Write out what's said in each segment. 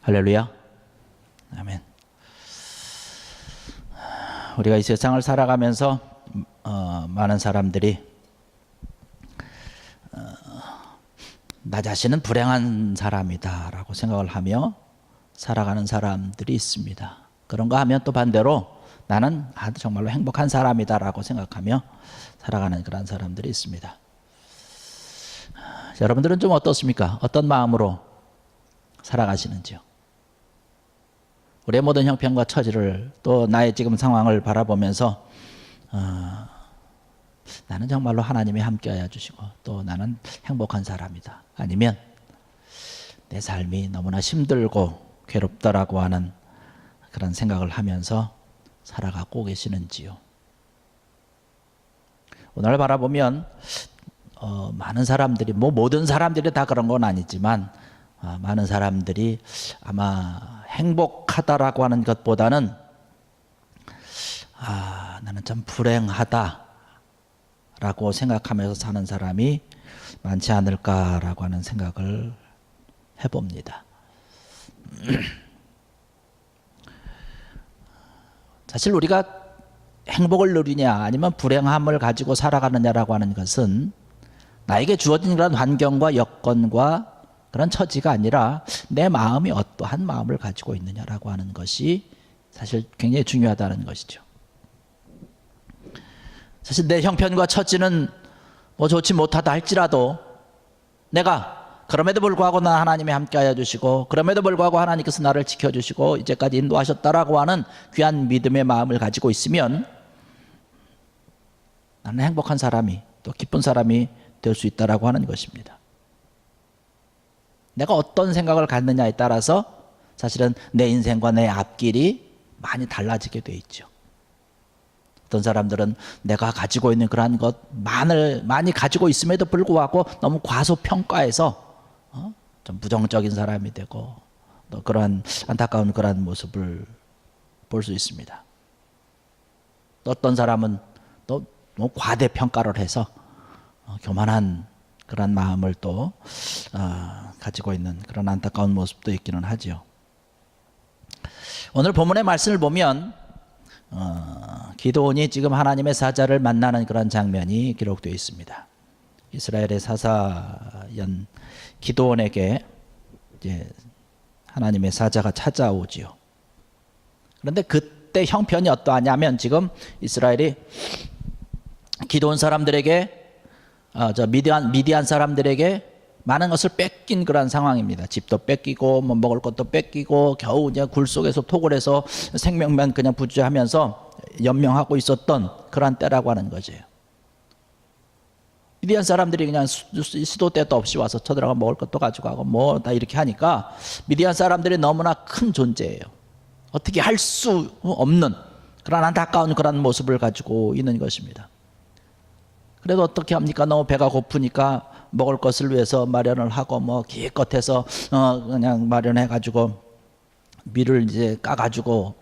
할렐루야. 아멘. 우리가 이 세상을 살아가면서 많은 사람들이 나 자신은 불행한 사람이다 라고 생각을 하며 살아가는 사람들이 있습니다. 그런가 하면 또 반대로 나는 정말로 행복한 사람이다 라고 생각하며 살아가는 그런 사람들이 있습니다. 여러분들은 좀 어떻습니까? 어떤 마음으로 살아가시는지요? 우리의 모든 형편과 처지를 또 나의 지금 상황을 바라보면서 나는 정말로 하나님이 함께하여 주시고 또 나는 행복한 사람이다. 아니면 내 삶이 너무나 힘들고 괴롭다라고 하는 그런 생각을 하면서 살아가고 계시는지요. 오늘 바라보면 많은 사람들이 모든 사람들이 다 그런 건 아니지만 많은 사람들이 아마 행복하다라고 하는 것보다는 나는 참 불행하다 라고 생각하면서 사는 사람이 많지 않을까라고 하는 생각을 해봅니다. 사실 우리가 행복을 누리냐 아니면 불행함을 가지고 살아가느냐라고 하는 것은 나에게 주어진 그런 환경과 여건과 그런 처지가 아니라 내 마음이 어떠한 마음을 가지고 있느냐라고 하는 것이 사실 굉장히 중요하다는 것이죠. 사실 내 형편과 처지는 좋지 못하다 할지라도 내가 그럼에도 불구하고 나 하나님이 함께하여 주시고 그럼에도 불구하고 하나님께서 나를 지켜주시고 이제까지 인도하셨다라고 하는 귀한 믿음의 마음을 가지고 있으면 나는 행복한 사람이 또 기쁜 사람이 될 수 있다라고 하는 것입니다. 내가 어떤 생각을 갖느냐에 따라서 사실은 내 인생과 내 앞길이 많이 달라지게 돼 있죠. 어떤 사람들은 내가 가지고 있는 그러한 것만을 많이 가지고 있음에도 불구하고 너무 과소평가해서 좀 부정적인 사람이 되고 또 그러한 안타까운 그러한 모습을 볼 수 있습니다. 또 어떤 사람은 또 너무 과대평가를 해서 교만한 그런 마음을 또 가지고 있는 그런 안타까운 모습도 있기는 하죠. 오늘 본문의 말씀을 보면 기드온이 지금 하나님의 사자를 만나는 그런 장면이 기록되어 있습니다. 이스라엘의 사사연 기드온에게 이제 하나님의 사자가 찾아오지요. 그런데 그때 형편이 어떠하냐면 지금 이스라엘이 기드온 사람들에게 미디안 사람들에게 많은 것을 뺏긴 그런 상황입니다. 집도 뺏기고 먹을 것도 뺏기고 겨우 이제 굴 속에서 톡을 해서 생명만 그냥 부주하면서 연명하고 있었던 그런 때라고 하는 거죠. 미디안 사람들이 그냥 시도 때도 없이 와서 쳐들어가 먹을 것도 가지고 가고 다 이렇게 하니까 미디안 사람들이 너무나 큰 존재예요. 어떻게 할 수 없는 그런 안타까운 그런 모습을 가지고 있는 것입니다. 그래도 어떻게 합니까? 너무 배가 고프니까 먹을 것을 위해서 마련을 하고 기껏해서 그냥 마련해 가지고 밀을 이제 까 가지고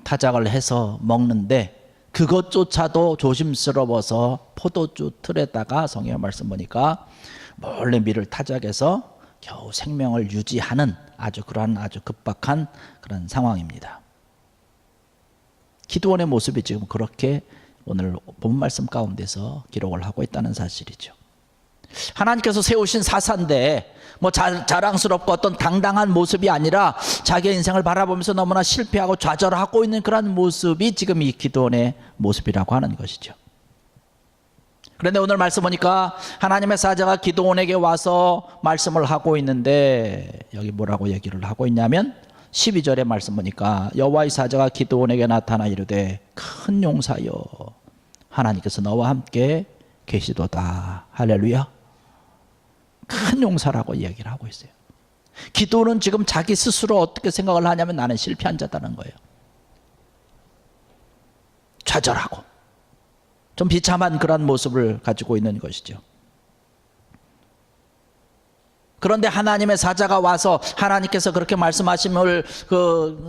타작을 해서 먹는데 그것조차도 조심스러워서 포도주 틀에다가 성경 말씀 보니까 몰래 밀을 타작해서 겨우 생명을 유지하는 아주 급박한 그런 상황입니다. 기드온의 모습이 지금 그렇게 오늘 본 말씀 가운데서 기록을 하고 있다는 사실이죠. 하나님께서 세우신 사사인데 자랑스럽고 어떤 당당한 모습이 아니라 자기의 인생을 바라보면서 너무나 실패하고 좌절하고 있는 그런 모습이 지금 이 기드온의 모습이라고 하는 것이죠. 그런데 오늘 말씀 보니까 하나님의 사자가 기드온에게 와서 말씀을 하고 있는데 여기 뭐라고 얘기를 하고 있냐면 12절의 말씀 보니까 여호와의 사자가 기드온에게 나타나 이르되 큰 용사여 하나님께서 너와 함께 계시도다. 할렐루야. 큰 용사라고 이야기를 하고 있어요. 기드온은 지금 자기 스스로 어떻게 생각을 하냐면 나는 실패한 자다는 거예요. 좌절하고 좀 비참한 그런 모습을 가지고 있는 것이죠. 그런데 하나님의 사자가 와서 하나님께서 그렇게 말씀하심을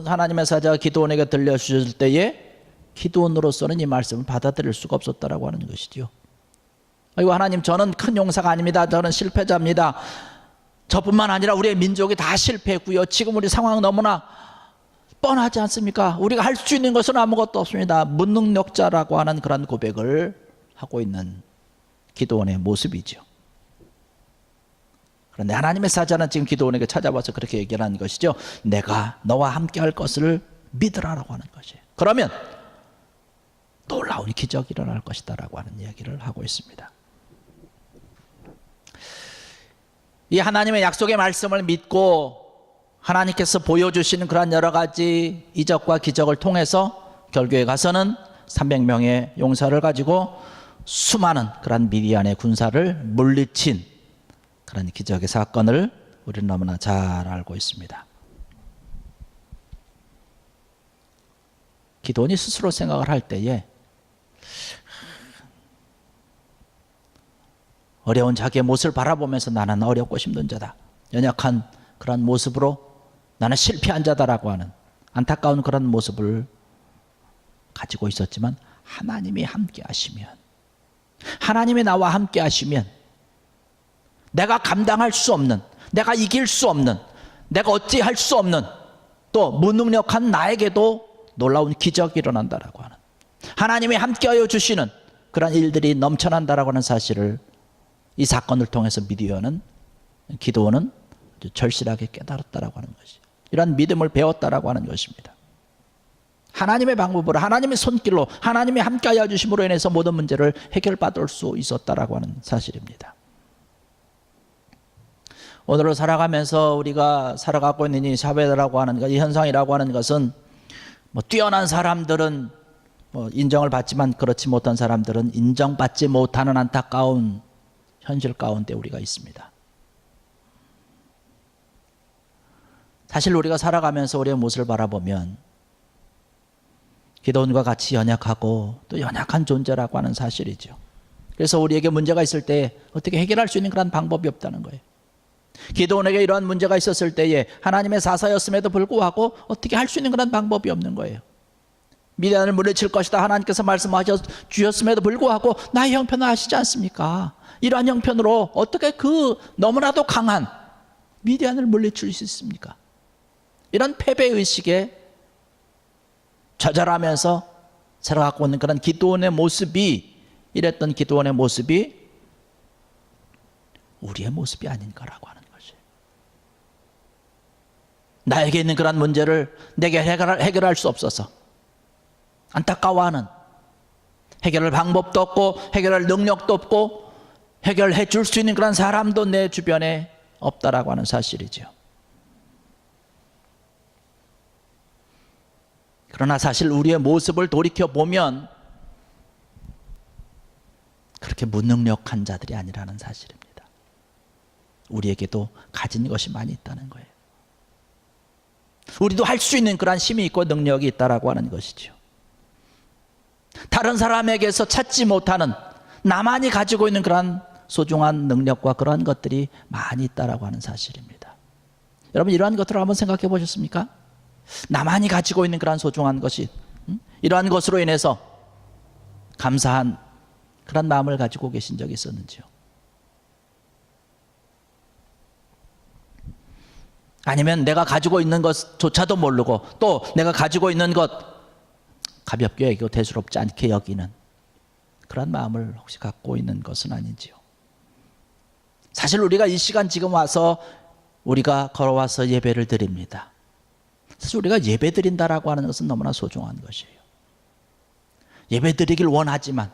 하나님의 사자가 기드온에게 들려주실 때에 기드온으로서는 이 말씀을 받아들일 수가 없었다라고 하는 것이죠. 아이고 하나님, 저는 큰 용사가 아닙니다. 저는 실패자입니다. 저뿐만 아니라 우리의 민족이 다 실패했고요. 지금 우리 상황 너무나 뻔하지 않습니까? 우리가 할 수 있는 것은 아무것도 없습니다. 무능력자라고 하는 그런 고백을 하고 있는 기드온의 모습이죠. 그런데 하나님의 사자는 지금 기드온에게 찾아와서 그렇게 얘기를 하는 것이죠. 내가 너와 함께 할 것을 믿으라라고 하는 것이에요. 그러면 놀라운 기적이 일어날 것이다 라고 하는 이야기를 하고 있습니다. 이 하나님의 약속의 말씀을 믿고 하나님께서 보여주시는 그런 여러 가지 이적과 기적을 통해서 결국에 가서는 300명의 용사를 가지고 수많은 그런 미디안의 군사를 물리친 그런 기적의 사건을 우리는 너무나 잘 알고 있습니다. 기드온이 스스로 생각을 할 때에 어려운 자기의 모습을 바라보면서 나는 어렵고 힘든 자다, 연약한 그런 모습으로 나는 실패한 자다라고 하는 안타까운 그런 모습을 가지고 있었지만, 하나님이 함께 하시면, 하나님이 나와 함께 하시면 내가 감당할 수 없는, 내가 이길 수 없는, 내가 어찌할 수 없는 또 무능력한 나에게도 놀라운 기적이 일어난다라고 하는, 하나님이 함께하여 주시는 그런 일들이 넘쳐난다라고 하는 사실을 이 사건을 통해서 기드온은 절실하게 깨달았다라고 하는 것이, 이런 믿음을 배웠다라고 하는 것입니다. 하나님의 방법으로, 하나님의 손길로, 하나님이 함께하여 주심으로 인해서 모든 문제를 해결받을 수 있었다라고 하는 사실입니다. 오늘을 살아가면서 우리가 살아가고 있는 이 사회라고 하는 것, 이 현상이라고 하는 것은 뛰어난 사람들은 인정을 받지만 그렇지 못한 사람들은 인정받지 못하는 안타까운 현실 가운데 우리가 있습니다. 사실 우리가 살아가면서 우리의 모습을 바라보면 기드온과 같이 연약하고 또 연약한 존재라고 하는 사실이죠. 그래서 우리에게 문제가 있을 때 어떻게 해결할 수 있는 그런 방법이 없다는 거예요. 기드온에게 이러한 문제가 있었을 때에 하나님의 사사였음에도 불구하고 어떻게 할 수 있는 그런 방법이 없는 거예요. 미디안을 물리칠 것이다 하나님께서 말씀하셨음에도 불구하고 나의 형편을 아시지 않습니까? 이러한 형편으로 어떻게 그 너무나도 강한 미디안을 물리칠 수 있습니까? 이런 패배의식에 좌절하면서 살아가고 있는 그런 기드온의 모습이, 이랬던 기드온의 모습이 우리의 모습이 아닌가라고 하는 것이에요. 나에게 있는 그런 문제를 내게 해결할 수 없어서 안타까워하는, 해결할 방법도 없고 해결할 능력도 없고 해결해 줄 수 있는 그런 사람도 내 주변에 없다라고 하는 사실이죠. 그러나 사실 우리의 모습을 돌이켜보면 그렇게 무능력한 자들이 아니라는 사실입니다. 우리에게도 가진 것이 많이 있다는 거예요. 우리도 할 수 있는 그런 힘이 있고 능력이 있다라고 하는 것이죠. 다른 사람에게서 찾지 못하는, 나만이 가지고 있는 그런 소중한 능력과 그런 것들이 많이 있다라고 하는 사실입니다. 여러분, 이러한 것들을 한번 생각해 보셨습니까? 나만이 가지고 있는 그런 소중한 것이, 이러한 것으로 인해서 감사한 그런 마음을 가지고 계신 적이 있었는지요? 아니면 내가 가지고 있는 것조차도 모르고 또 내가 가지고 있는 것 가볍게 여기고 대수롭지 않게 여기는 그런 마음을 혹시 갖고 있는 것은 아닌지요? 사실 우리가 이 시간 지금 와서 우리가 걸어와서 예배를 드립니다. 사실 우리가 예배 드린다라고 하는 것은 너무나 소중한 것이에요. 예배 드리길 원하지만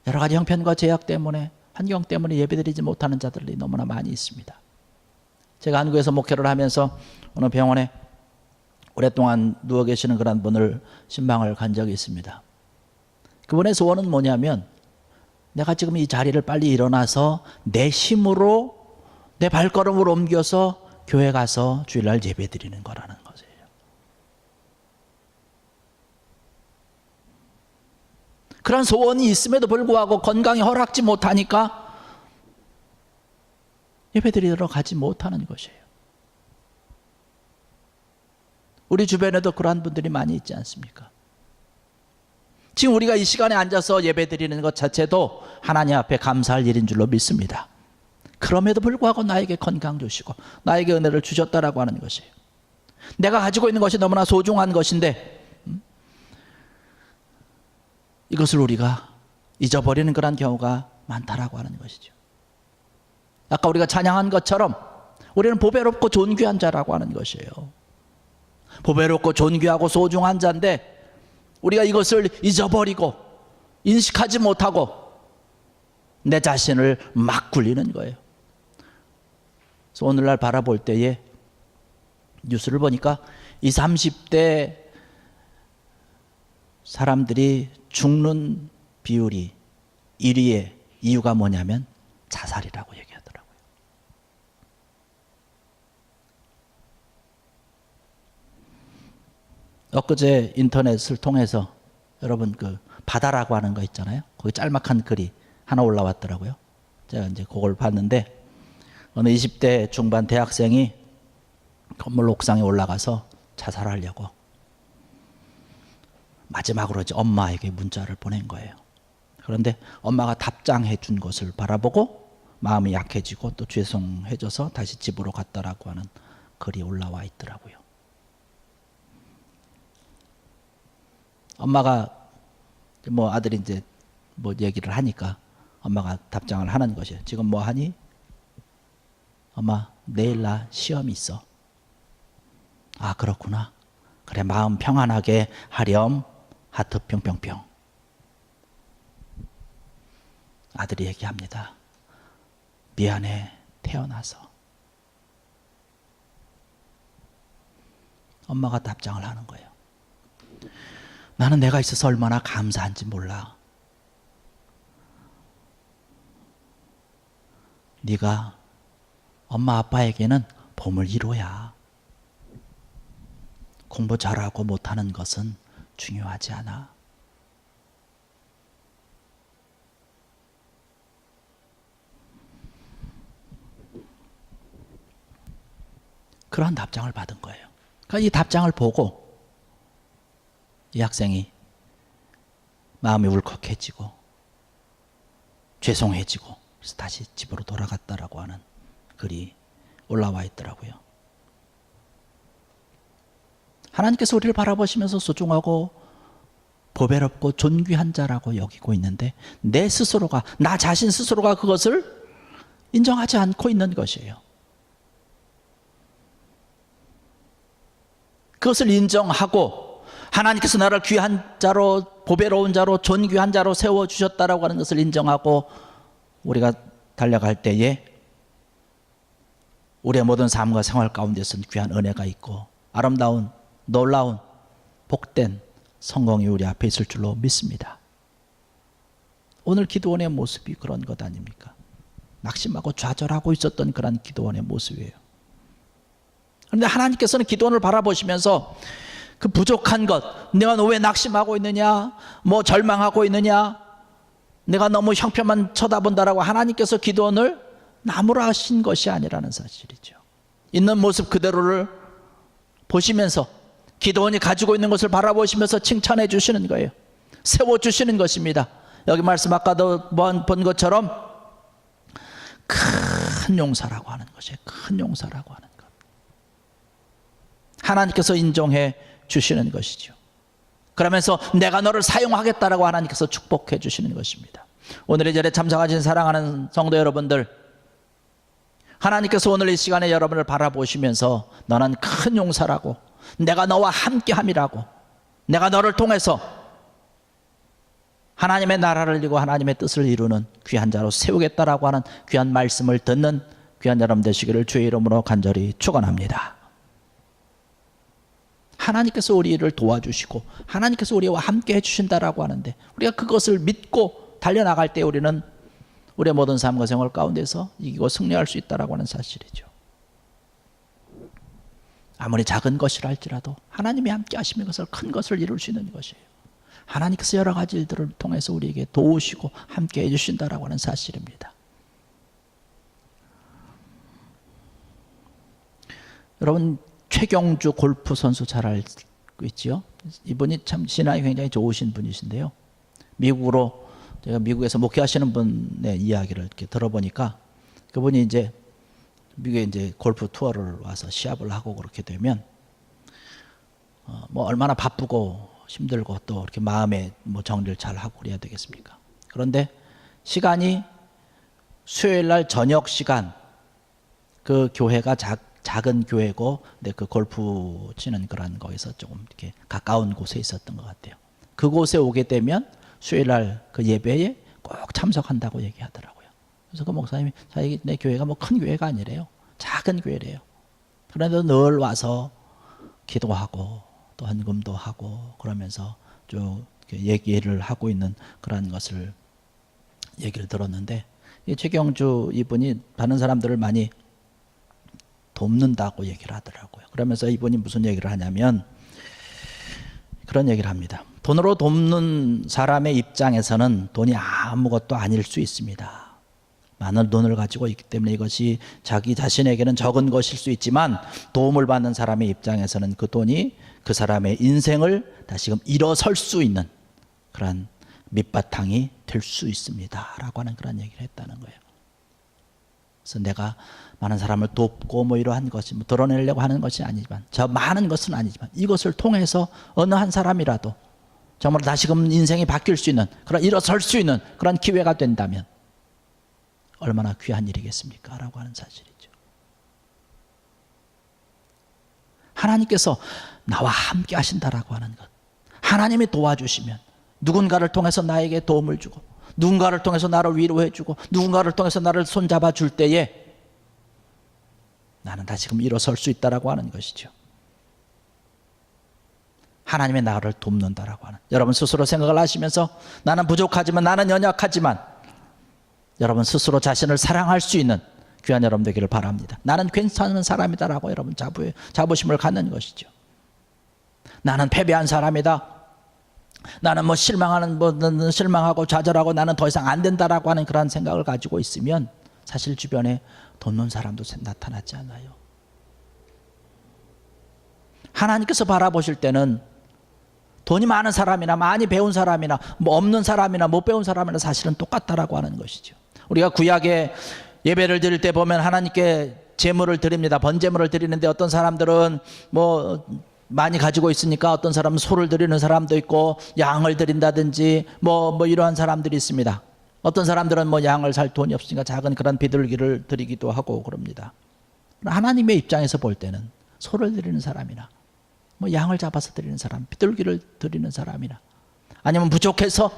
여러 가지 형편과 제약 때문에, 환경 때문에 예배 드리지 못하는 자들이 너무나 많이 있습니다. 제가 한국에서 목회를 하면서 어느 병원에 오랫동안 누워 계시는 그런 분을 신방을 간 적이 있습니다. 그분의 소원은 뭐냐면, 내가 지금 이 자리를 빨리 일어나서 내 힘으로 내 발걸음을 옮겨서 교회 가서 주일날 예배 드리는 거라는 거예요. 그런 소원이 있음에도 불구하고 건강이 허락지 못하니까 예배 드리러 가지 못하는 것이에요. 우리 주변에도 그러한 분들이 많이 있지 않습니까? 지금 우리가 이 시간에 앉아서 예배 드리는 것 자체도 하나님 앞에 감사할 일인 줄로 믿습니다. 그럼에도 불구하고 나에게 건강 주시고 나에게 은혜를 주셨다라고 하는 것이에요. 내가 가지고 있는 것이 너무나 소중한 것인데 이것을 우리가 잊어버리는 그런 경우가 많다라고 하는 것이죠. 아까 우리가 찬양한 것처럼 우리는 보배롭고 존귀한 자라고 하는 것이에요. 보배롭고 존귀하고 소중한 자인데 우리가 이것을 잊어버리고 인식하지 못하고 내 자신을 막 굴리는 거예요. 그래서 오늘날 바라볼 때에 뉴스를 보니까 20, 30대 사람들이 죽는 비율이 1위의 이유가 뭐냐면 자살이라고 얘기하더라고요. 엊그제 인터넷을 통해서 여러분 그 바다라고 하는 거 있잖아요. 거기 짤막한 글이 하나 올라왔더라고요. 제가 이제 그걸 봤는데 어느 20대 중반 대학생이 건물 옥상에 올라가서 자살하려고 마지막으로 이제 엄마에게 문자를 보낸 거예요. 그런데 엄마가 답장해 준 것을 바라보고 마음이 약해지고 또 죄송해져서 다시 집으로 갔다라고 하는 글이 올라와 있더라고요. 엄마가 뭐 아들이 이제 뭐 얘기를 하니까 엄마가 답장을 하는 것이에요. 지금 뭐 하니? 엄마 내일 나 시험이 있어. 아 그렇구나. 그래 마음 평안하게 하렴. 하트 뿅뿅뿅. 아들이 얘기합니다. 미안해 태어나서. 엄마가 답장을 하는 거예요. 나는 내가 있어서 얼마나 감사한지 몰라. 네가 엄마 아빠에게는 보물 1호야. 공부 잘하고 못하는 것은 중요하지 않아. 그러한 답장을 받은 거예요. 그러니까 이 답장을 보고 이 학생이 마음이 울컥해지고 죄송해지고 그래서 다시 집으로 돌아갔다라고 하는 글이 올라와 있더라고요. 하나님께서 우리를 바라보시면서 소중하고 보배롭고 존귀한 자라고 여기고 있는데 내 스스로가 나 자신 스스로가 그것을 인정하지 않고 있는 것이에요. 그것을 인정하고 하나님께서 나를 귀한 자로 보배로운 자로 존귀한 자로 세워주셨다라고 하는 것을 인정하고 우리가 달려갈 때에 우리의 모든 삶과 생활 가운데서는 귀한 은혜가 있고 아름다운 놀라운 복된 성공이 우리 앞에 있을 줄로 믿습니다. 오늘 기도원의 모습이 그런 것 아닙니까? 낙심하고 좌절하고 있었던 그런 기도원의 모습이에요. 그런데 하나님께서는 기도원을 바라보시면서 그 부족한 것, 내가 너 왜 낙심하고 있느냐, 뭐 절망하고 있느냐, 내가 너무 형편만 쳐다본다라고 하나님께서 기도원을 나무라신 것이 아니라는 사실이죠. 있는 모습 그대로를 보시면서 기도원이 가지고 있는 것을 바라보시면서 칭찬해 주시는 거예요. 세워주시는 것입니다. 여기 말씀 아까도 본 것처럼 큰 용사라고 하는 것이에요. 큰 용사라고 하는 것. 하나님께서 인정해 주시는 것이죠. 그러면서 내가 너를 사용하겠다라고 하나님께서 축복해 주시는 것입니다. 오늘 이 자리에 참석하신 사랑하는 성도 여러분들, 하나님께서 오늘 이 시간에 여러분을 바라보시면서 너는 큰 용사라고, 내가 너와 함께함이라고, 내가 너를 통해서 하나님의 나라를 이루고 하나님의 뜻을 이루는 귀한 자로 세우겠다라고 하는 귀한 말씀을 듣는 귀한 여러분 되시기를 주의 이름으로 간절히 축원합니다. 하나님께서 우리를 도와주시고 하나님께서 우리와 함께 해주신다라고 하는데 우리가 그것을 믿고 달려나갈 때 우리는 우리의 모든 삶과 생활 가운데서 이기고 승리할 수 있다라고 하는 사실이죠. 아무리 작은 것이라 할지라도 하나님이 함께 하시면 그것을 큰 것을 이룰 수 있는 것이에요. 하나님께서 여러 가지 일들을 통해서 우리에게 도우시고 함께 해주신다라고 하는 사실입니다. 여러분 최경주 골프 선수 잘 알고 있지요? 이분이 참 신앙이 굉장히 좋으신 분이신데요. 제가 미국에서 목회하시는 분의 이야기를 이렇게 들어보니까 그분이 이제 미국에 이제 골프 투어를 와서 시합을 하고 그렇게 되면 뭐 얼마나 바쁘고 힘들고 또 이렇게 마음의 뭐 정리를 잘 하고 그래야 되겠습니까? 그런데 시간이 수요일 날 저녁 시간, 그 교회가 작은 교회고, 근데 그 골프 치는 그런 거에서 조금 이렇게 가까운 곳에 있었던 것 같아요. 그곳에 오게 되면 수요일 날 그 예배에 꼭 참석한다고 얘기하더라고요. 그래서 그 목사님이 자기네 교회가 뭐 큰 교회가 아니래요. 작은 교회래요. 그런데도 늘 와서 기도하고 또 헌금도 하고 그러면서 쭉 얘기를 하고 있는 그런 것을 얘기를 들었는데, 이 최경주 이분이 다른 사람들을 많이 돕는다고 얘기를 하더라고요. 그러면서 이분이 무슨 얘기를 하냐면 그런 얘기를 합니다. 돈으로 돕는 사람의 입장에서는 돈이 아무것도 아닐 수 있습니다. 많은 돈을 가지고 있기 때문에 이것이 자기 자신에게는 적은 것일 수 있지만, 도움을 받는 사람의 입장에서는 그 돈이 그 사람의 인생을 다시금 일어설 수 있는 그런 밑바탕이 될 수 있습니다 라고 하는 그런 얘기를 했다는 거예요. 그래서 내가 많은 사람을 돕고 뭐 이러한 것이 뭐 드러내려고 하는 것이 아니지만, 저 많은 것은 아니지만 이것을 통해서 어느 한 사람이라도 정말 다시금 인생이 바뀔 수 있는, 그런 일어설 수 있는 그런 기회가 된다면 얼마나 귀한 일이겠습니까 라고 하는 사실이죠. 하나님께서 나와 함께 하신다라고 하는 것, 하나님이 도와주시면 누군가를 통해서 나에게 도움을 주고, 누군가를 통해서 나를 위로해 주고, 누군가를 통해서 나를 손잡아 줄 때에 나는 다시금 일어설 수 있다라고 하는 것이죠. 하나님의 나를 돕는다라고 하는, 여러분 스스로 생각을 하시면서 나는 부족하지만, 나는 연약하지만, 여러분 스스로 자신을 사랑할 수 있는 귀한 여러분 되기를 바랍니다. 나는 괜찮은 사람이다라고 여러분 자부심을 갖는 것이죠. 나는 패배한 사람이다, 나는 뭐 실망하고 좌절하고 나는 더 이상 안 된다라고 하는 그런 생각을 가지고 있으면 사실 주변에 돕는 사람도 나타나지 않아요. 하나님께서 바라보실 때는 돈이 많은 사람이나 많이 배운 사람이나 뭐 없는 사람이나 못 배운 사람이나 사실은 똑같다라고 하는 것이죠. 우리가 구약에 예배를 드릴 때 보면 하나님께 제물을 드립니다. 번제물을 드리는데 어떤 사람들은 뭐 많이 가지고 있으니까 어떤 사람은 소를 드리는 사람도 있고 양을 드린다든지 뭐 이러한 사람들이 있습니다. 어떤 사람들은 뭐 양을 살 돈이 없으니까 작은 그런 비둘기를 드리기도 하고 그럽니다. 하나님의 입장에서 볼 때는 소를 드리는 사람이나 뭐 양을 잡아서 드리는 사람, 비둘기를 드리는 사람이나, 아니면 부족해서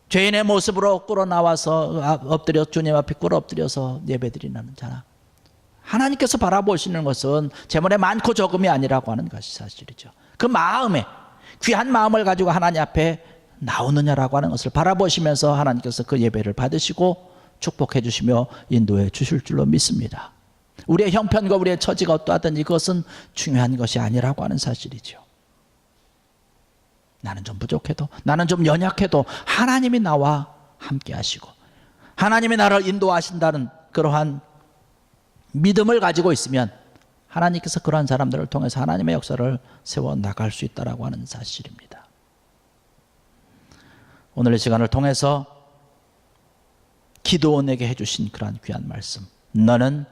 죄인의 모습으로 꿇어 나와서 엎드려 주님 앞에 꿇어 엎드려서 예배드리는 자나, 하나님께서 바라보시는 것은 재물의 많고 적음이 아니라고 하는 것이 사실이죠. 그 마음에, 귀한 마음을 가지고 하나님 앞에 나오느냐라고 하는 것을 바라보시면서 하나님께서 그 예배를 받으시고 축복해 주시며 인도해 주실 줄로 믿습니다. 우리의 형편과 우리의 처지가 어떠하든지 그것은 중요한 것이 아니라고 하는 사실이죠. 나는 좀 부족해도, 나는 좀 연약해도 하나님이 나와 함께 하시고 하나님이 나를 인도하신다는 그러한 믿음을 가지고 있으면 하나님께서 그러한 사람들을 통해서 하나님의 역사를 세워나갈 수 있다고 하는 사실입니다. 오늘 이 시간을 통해서 기도원에게 해주신 그러한 귀한 말씀, 너는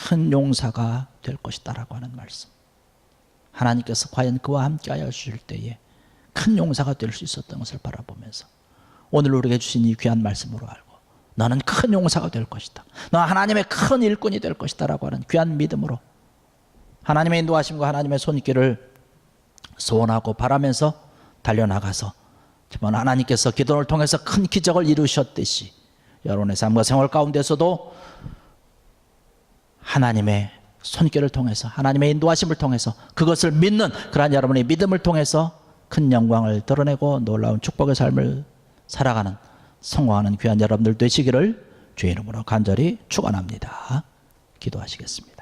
큰 용사가 될 것이다 라고 하는 말씀, 하나님께서 과연 그와 함께 하여 주실 때에 큰 용사가 될 수 있었던 것을 바라보면서 오늘 우리에게 주신 이 귀한 말씀으로 알고 너는 큰 용사가 될 것이다, 너 하나님의 큰 일꾼이 될 것이다 라고 하는 귀한 믿음으로 하나님의 인도하심과 하나님의 손길을 소원하고 바라면서 달려나가서 정말 하나님께서 기도를 통해서 큰 기적을 이루셨듯이 여러분의 삶과 생활 가운데서도 하나님의 손길을 통해서, 하나님의 인도하심을 통해서, 그것을 믿는 그러한 여러분의 믿음을 통해서 큰 영광을 드러내고 놀라운 축복의 삶을 살아가는, 성공하는 귀한 여러분들 되시기를 주의 이름으로 간절히 축원합니다. 기도하시겠습니다.